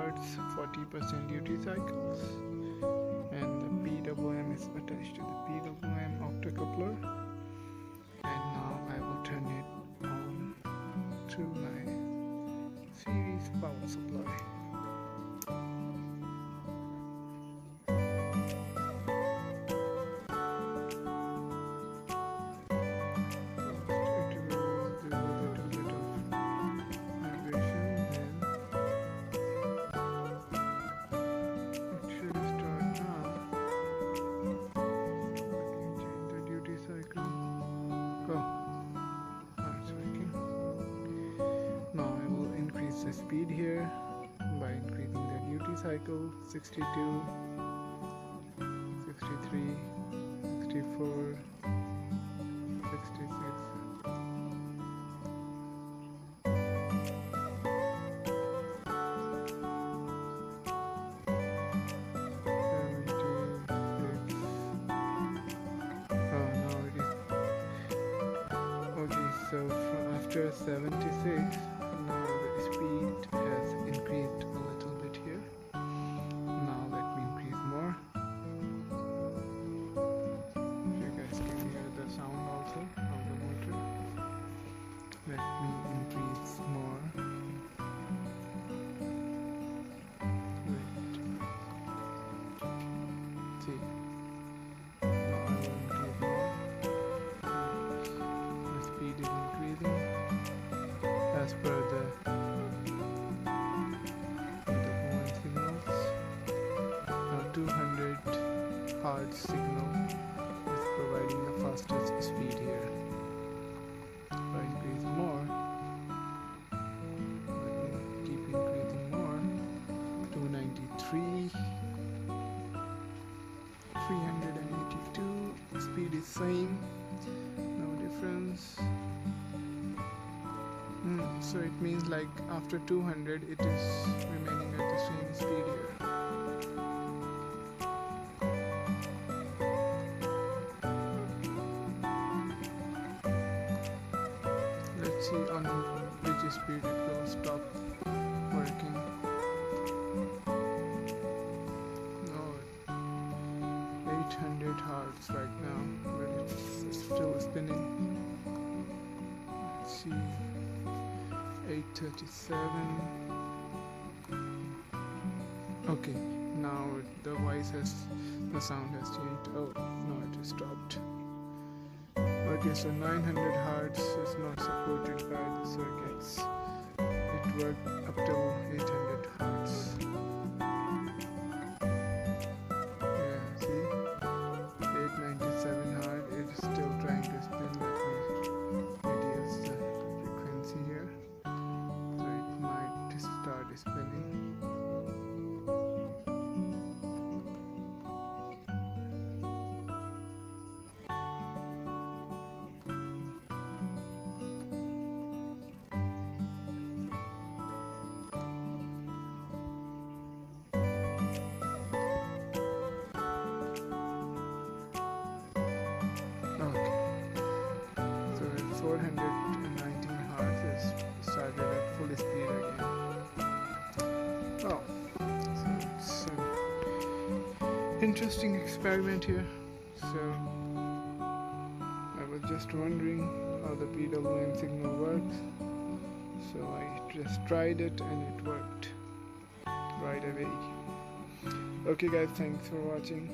Hertz, 40% duty cycles, and the PWM is attached to the PWM octocoupler. And now I will turn it on to my series power supply. The speed here by increasing the duty cycle 62, 63, 64, 66. So after 76, now the speed has increased a little bit here. Now let me increase more. You guys can hear the sound also of the motor. Let me increase more. Wait. See. As per the PWM signals, 200 Hz signal is providing the fastest speed here. If I increase more, keep increasing more, 293, 382, speed is same, no difference. So it means like after 200 it is remaining at the same speed here. Let's see on which speed it will stop working. No, 800 Hz right now, but it's still spinning. Let's see. 837. Okay, now the sound has changed. Oh no, it has stopped. Okay, so 900 Hz is not supported by the circuits. It worked up till 800 Hz. Yeah, see, 897 Hz. It is still trying to spin. Let me reduce the frequency here. Start spinning. Okay, so at 419 Hz it started at full speed again. Oh, so it's an interesting experiment here. So I was just wondering how the PWM signal works. So I just tried it and it worked right away. Okay guys, thanks for watching.